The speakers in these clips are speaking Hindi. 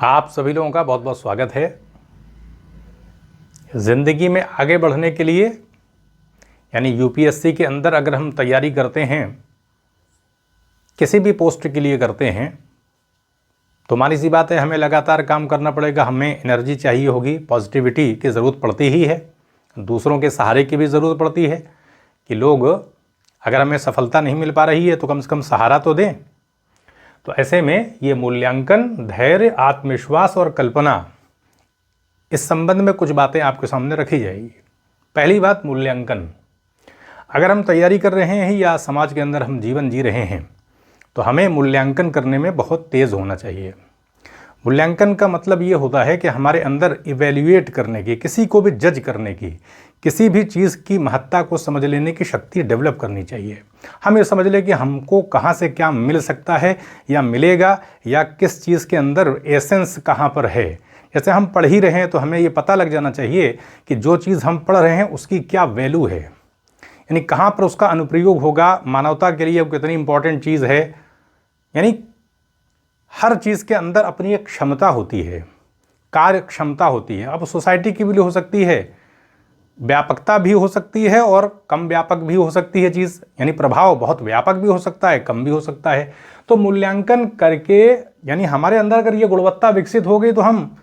आप सभी लोगों का बहुत बहुत स्वागत है। ज़िंदगी में आगे बढ़ने के लिए यानी यूपीएससी के अंदर अगर हम तैयारी करते हैं, किसी भी पोस्ट के लिए करते हैं, तो मानी सी बात है हमें लगातार काम करना पड़ेगा। हमें एनर्जी चाहिए होगी, पॉजिटिविटी की ज़रूरत पड़ती ही है, दूसरों के सहारे की भी ज़रूरत पड़ती है कि लोग अगर हमें सफलता नहीं मिल पा रही है तो कम से कम सहारा तो दें। तो ऐसे में ये मूल्यांकन, धैर्य, आत्मविश्वास और कल्पना, इस संबंध में कुछ बातें आपके सामने रखी जाएगी। पहली बात, मूल्यांकन। अगर हम तैयारी कर रहे हैं या समाज के अंदर हम जीवन जी रहे हैं तो हमें मूल्यांकन करने में बहुत तेज़ होना चाहिए। मूल्यांकन का मतलब ये होता है कि हमारे अंदर इवेल्युएट करने की, किसी को भी जज करने की, किसी भी चीज़ की महत्ता को समझ लेने की शक्ति डेवलप करनी चाहिए। हम ये समझ लें कि हमको कहाँ से क्या मिल सकता है या मिलेगा, या किस चीज़ के अंदर एसेंस कहाँ पर है। जैसे हम पढ़ ही रहे हैं तो हमें ये पता लग जाना चाहिए कि जो चीज़ हम पढ़ रहे हैं उसकी क्या वैल्यू है, यानी कहाँ पर उसका अनुप्रयोग होगा, मानवता के लिए वो कितनी इंपॉर्टेंट चीज़ है। यानी हर चीज़ के अंदर अपनी एक क्षमता होती है, कार्य क्षमता होती है। अब सोसाइटी की भी हो सकती है, व्यापकता भी हो सकती है और कम व्यापक भी हो सकती है चीज़, यानी प्रभाव बहुत व्यापक भी हो सकता है, कम भी हो सकता है। तो मूल्यांकन करके, यानी हमारे अंदर अगर ये गुणवत्ता विकसित हो गई तो हम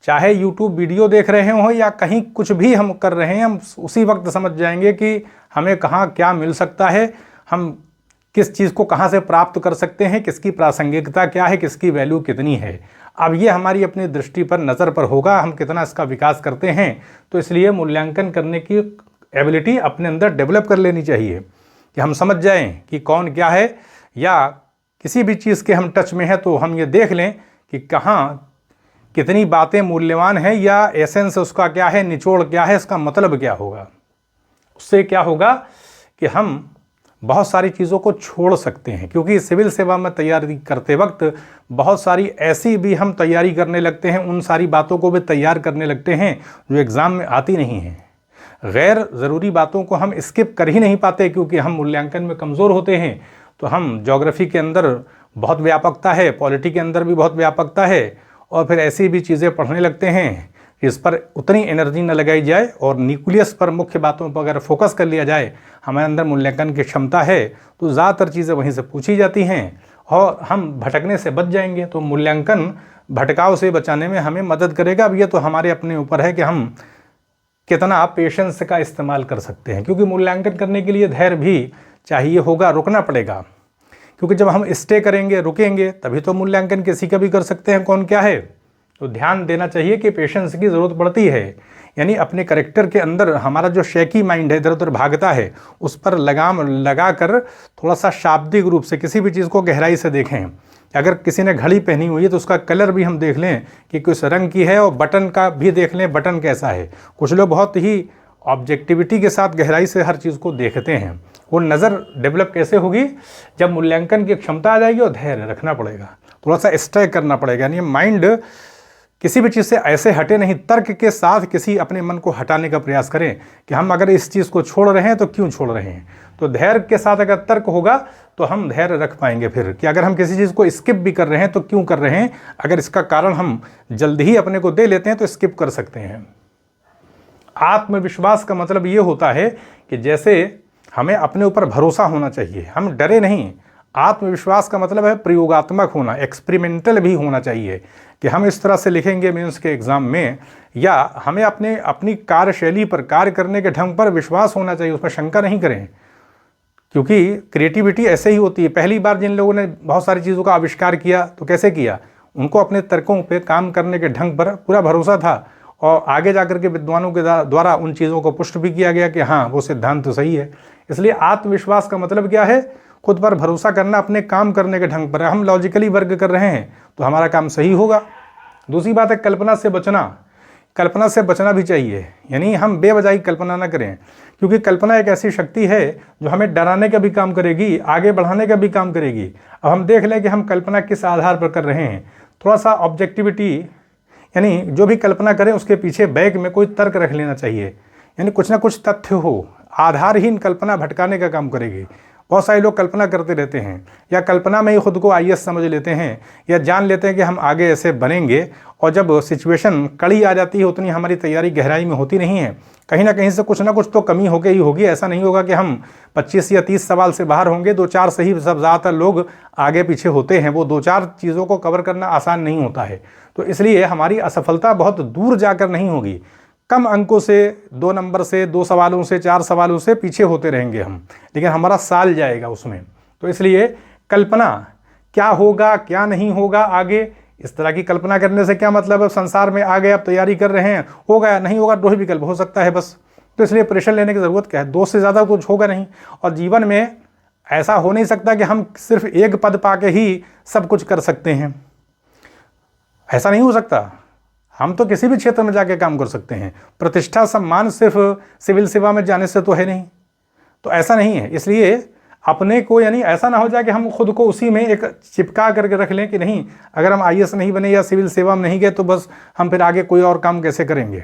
चाहे यूट्यूब वीडियो देख रहे हों या कहीं कुछ भी हम कर रहे हैं, हम उसी वक्त समझ जाएंगे कि हमें कहाँ क्या मिल सकता है, हम किस चीज़ को कहाँ से प्राप्त कर सकते हैं, किसकी प्रासंगिकता क्या है, किसकी वैल्यू कितनी है। अब ये हमारी अपनी दृष्टि पर, नज़र पर होगा, हम कितना इसका विकास करते हैं। तो इसलिए मूल्यांकन करने की एबिलिटी अपने अंदर डेवलप कर लेनी चाहिए कि हम समझ जाएं कि कौन क्या है, या किसी भी चीज़ के हम टच में हैं तो हम ये देख लें कि कहाँ कितनी बातें मूल्यवान हैं, या एसेंस उसका क्या है, निचोड़ क्या है, इसका मतलब क्या होगा। उससे क्या होगा कि हम बहुत सारी चीज़ों को छोड़ सकते हैं, क्योंकि सिविल सेवा में तैयारी करते वक्त बहुत सारी ऐसी भी हम तैयारी करने लगते हैं, उन सारी बातों को भी तैयार करने लगते हैं जो एग्ज़ाम में आती नहीं हैं। गैर ज़रूरी बातों को हम स्किप कर ही नहीं पाते क्योंकि हम मूल्यांकन में कमज़ोर होते हैं। तो हम ज्योग्राफी के अंदर बहुत व्यापकता है, पॉलिटी के अंदर भी बहुत व्यापकता है, और फिर ऐसी भी चीज़ें पढ़ने लगते हैं इस पर उतनी एनर्जी न लगाई जाए और न्यूक्लियस पर, मुख्य बातों पर अगर फोकस कर लिया जाए, हमारे अंदर मूल्यांकन की क्षमता है तो ज़्यादातर चीज़ें वहीं से पूछी जाती हैं और हम भटकने से बच जाएंगे। तो मूल्यांकन भटकाव से बचाने में हमें मदद करेगा। अब ये तो हमारे अपने ऊपर है कि हम कितना पेशेंस का इस्तेमाल कर सकते हैं, क्योंकि मूल्यांकन करने के लिए धैर्य भी चाहिए होगा, रुकना पड़ेगा। क्योंकि जब हम स्टे करेंगे, रुकेंगे, तभी तो मूल्यांकन किसी का भी कर सकते हैं कौन क्या है। तो ध्यान देना चाहिए कि पेशेंस की ज़रूरत पड़ती है, यानी अपने करेक्टर के अंदर हमारा जो शैकी माइंड है, इधर उधर भागता है, उस पर लगाम लगा कर थोड़ा सा शाब्दिक रूप से किसी भी चीज़ को गहराई से देखें। अगर किसी ने घड़ी पहनी हुई है तो उसका कलर भी हम देख लें कि किस रंग की है, और बटन का भी देख लें, बटन कैसा है। कुछ लोग बहुत ही ऑब्जेक्टिविटी के साथ गहराई से हर चीज़ को देखते हैं। वो नज़र डेवलप कैसे होगी, जब मूल्यांकन की क्षमता आ जाएगी और धैर्य रखना पड़ेगा, थोड़ा सा स्टे करना पड़ेगा। यानी माइंड किसी भी चीज़ से ऐसे हटे नहीं, तर्क के साथ किसी अपने मन को हटाने का प्रयास करें कि हम अगर इस चीज़ को छोड़ रहे हैं तो क्यों छोड़ रहे हैं। तो धैर्य के साथ अगर तर्क होगा तो हम धैर्य रख पाएंगे फिर, कि अगर हम किसी चीज़ को स्किप भी कर रहे हैं तो क्यों कर रहे हैं, अगर इसका कारण हम जल्दी ही अपने को दे लेते हैं तो स्किप कर सकते हैं। आत्मविश्वास का मतलब ये होता है कि जैसे हमें अपने ऊपर भरोसा होना चाहिए, हम डरे नहीं। आत्मविश्वास का मतलब है प्रयोगात्मक होना, एक्सपेरिमेंटल भी होना चाहिए कि हम इस तरह से लिखेंगे मेंस के एग्ज़ाम में, या हमें अपनी कार्यशैली पर, कार्य करने के ढंग पर विश्वास होना चाहिए, उसमें शंका नहीं करें। क्योंकि क्रिएटिविटी ऐसे ही होती है। पहली बार जिन लोगों ने बहुत सारी चीज़ों का आविष्कार किया तो कैसे किया, उनको अपने तर्कों पर, काम करने के ढंग पर पूरा भरोसा था, और आगे जाकर के विद्वानों के द्वारा उन चीज़ों को पुष्ट भी किया गया कि हाँ वो सिद्धांत तो सही है। इसलिए आत्मविश्वास का मतलब क्या है, खुद पर भरोसा करना, अपने काम करने के ढंग पर। हम लॉजिकली वर्क कर रहे हैं तो हमारा काम सही होगा। दूसरी बात है कल्पना से बचना। कल्पना से बचना भी चाहिए, यानी हम बेवजह कल्पना ना करें, क्योंकि कल्पना एक ऐसी शक्ति है जो हमें डराने का भी काम करेगी, आगे बढ़ाने का भी काम करेगी। अब हम देख लें कि हम कल्पना किस आधार पर कर रहे हैं। थोड़ा सा ऑब्जेक्टिविटी, यानी जो भी कल्पना करें उसके पीछे बैक में कोई तर्क रख लेना चाहिए, यानी कुछ ना कुछ तथ्य हो। आधारहीन कल्पना भटकाने का काम करेगी। बहुत सारे लोग कल्पना करते रहते हैं या कल्पना में ही खुद को आईएएस समझ लेते हैं या जान लेते हैं कि हम आगे ऐसे बनेंगे, और जब सिचुएशन कड़ी आ जाती है उतनी हमारी तैयारी गहराई में होती नहीं है। कहीं ना कहीं से कुछ ना कुछ तो कमी हो गई होगी। ऐसा नहीं होगा कि हम 25 या 30 सवाल से बाहर होंगे, 2-4 से ही सब ज़्यादातर लोग आगे पीछे होते हैं। वो 2-4 चीज़ों को कवर करना आसान नहीं होता है। तो इसलिए हमारी असफलता बहुत दूर जाकर नहीं होगी, कम अंकों से, 2 नंबर से, 2 सवालों से, 4 सवालों से पीछे होते रहेंगे हम, लेकिन हमारा साल जाएगा उसमें। तो इसलिए कल्पना, क्या होगा क्या नहीं होगा आगे, इस तरह की कल्पना करने से क्या मतलब है। संसार में आ गए, आप तैयारी कर रहे हैं, होगा नहीं होगा, 2 ही विकल्प हो सकता है बस। तो इसलिए प्रेशर लेने की ज़रूरत क्या है, 2 से ज़्यादा कुछ होगा नहीं। और जीवन में ऐसा हो नहीं सकता कि हम सिर्फ एक पद पाके ही सब कुछ कर सकते हैं, ऐसा नहीं हो सकता। हम तो किसी भी क्षेत्र में जाके काम कर सकते हैं। प्रतिष्ठा सम्मान सिर्फ सिविल सेवा में जाने से तो है नहीं, तो ऐसा नहीं है। इसलिए अपने को, यानी ऐसा ना हो जाए कि हम खुद को उसी में एक चिपका करके रख लें कि नहीं, अगर हम आईएएस नहीं बने या सिविल सेवा में नहीं गए तो बस हम फिर आगे कोई और काम कैसे करेंगे।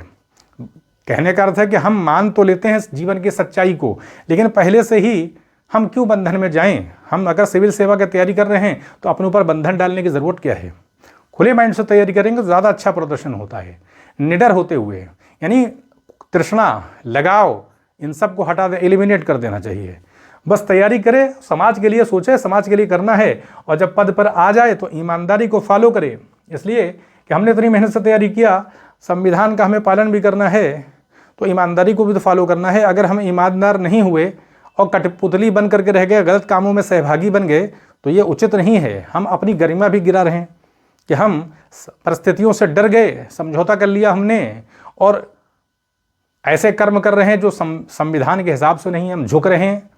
कहने का अर्थ है कि हम मान तो लेते हैं जीवन की सच्चाई को, लेकिन पहले से ही हम क्यों बंधन में जाएं। हम अगर सिविल सेवा की तैयारी कर रहे हैं तो अपने ऊपर बंधन डालने की ज़रूरत क्या है। खुले माइंड से तैयारी करेंगे तो ज़्यादा अच्छा प्रदर्शन होता है, निडर होते हुए। यानी तृष्णा, लगाव, इन सब को हटा दे, एलिमिनेट कर देना चाहिए। बस तैयारी करे, समाज के लिए सोचे, समाज के लिए करना है, और जब पद पर आ जाए तो ईमानदारी को फॉलो करे। इसलिए कि हमने इतनी मेहनत से तैयारी किया, संविधान का हमें पालन भी करना है, तो ईमानदारी को भी तो फॉलो करना है। अगर हम ईमानदार नहीं हुए और कठपुतली बन करके रह गए, गलत कामों में सहभागी बन गए, तो ये उचित नहीं है। हम अपनी गरिमा भी गिरा रहे हैं कि हम परिस्थितियों से डर गए, समझौता कर लिया हमने, और ऐसे कर्म कर रहे हैं जो संविधान के हिसाब से नहीं। हम झुक रहे हैं,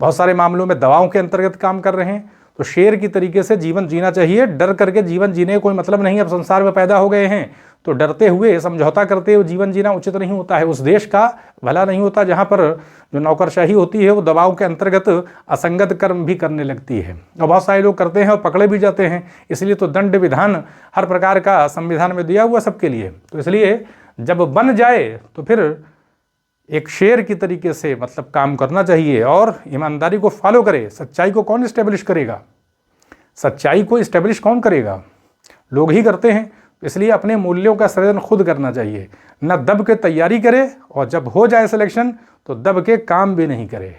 बहुत सारे मामलों में दबाव के अंतर्गत काम कर रहे हैं। तो शेर की तरीके से जीवन जीना चाहिए। डर करके जीवन जीने का कोई मतलब नहीं। अब संसार में पैदा हो गए हैं तो डरते हुए, समझौता करते हुए जीवन जीना उचित नहीं होता है। उस देश का भला नहीं होता जहाँ पर जो नौकरशाही होती है वो दबाव के अंतर्गत असंगत कर्म भी करने लगती है, और बहुत सारे लोग करते हैं और पकड़े भी जाते हैं। इसलिए तो दंड विधान हर प्रकार का संविधान में दिया हुआ सबके लिए। तो इसलिए जब बन जाए तो फिर एक शेर की तरीके से मतलब काम करना चाहिए और ईमानदारी को फॉलो करे। सच्चाई को कौन इस्टेब्लिश करेगा, सच्चाई को इस्टेब्लिश कौन करेगा, लोग ही करते हैं। इसलिए अपने मूल्यों का सृजन खुद करना चाहिए, न दब के तैयारी करे, और जब हो जाए सिलेक्शन तो दब के काम भी नहीं करे।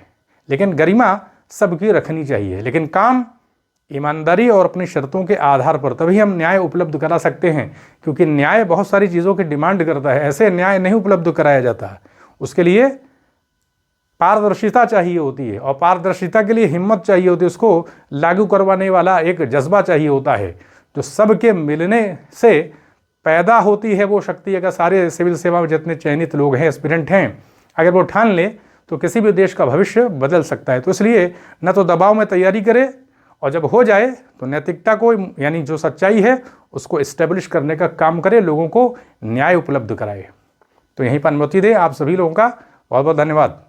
लेकिन गरिमा सबकी रखनी चाहिए, लेकिन काम ईमानदारी और अपनी शर्तों के आधार पर, तभी हम न्याय उपलब्ध करा सकते हैं। क्योंकि न्याय बहुत सारी चीज़ों की डिमांड करता है, ऐसे न्याय नहीं उपलब्ध कराया जाता। उसके लिए पारदर्शिता चाहिए होती है, और पारदर्शिता के लिए हिम्मत चाहिए होती है। उसको लागू करवाने वाला एक जज्बा चाहिए होता है, जो सबके मिलने से पैदा होती है वो शक्ति। अगर सारे सिविल सेवा में जितने चयनित लोग हैं, एस्पिरेंट हैं, अगर वो ठान ले तो किसी भी देश का भविष्य बदल सकता है। तो इसलिए न तो दबाव में तैयारी करे, और जब हो जाए तो नैतिकता को, यानी जो सच्चाई है उसको इस्टेब्लिश करने का काम करे, लोगों को न्याय उपलब्ध कराए। तो यहीं पर अनुमति दें। आप सभी लोगों का बहुत बहुत धन्यवाद।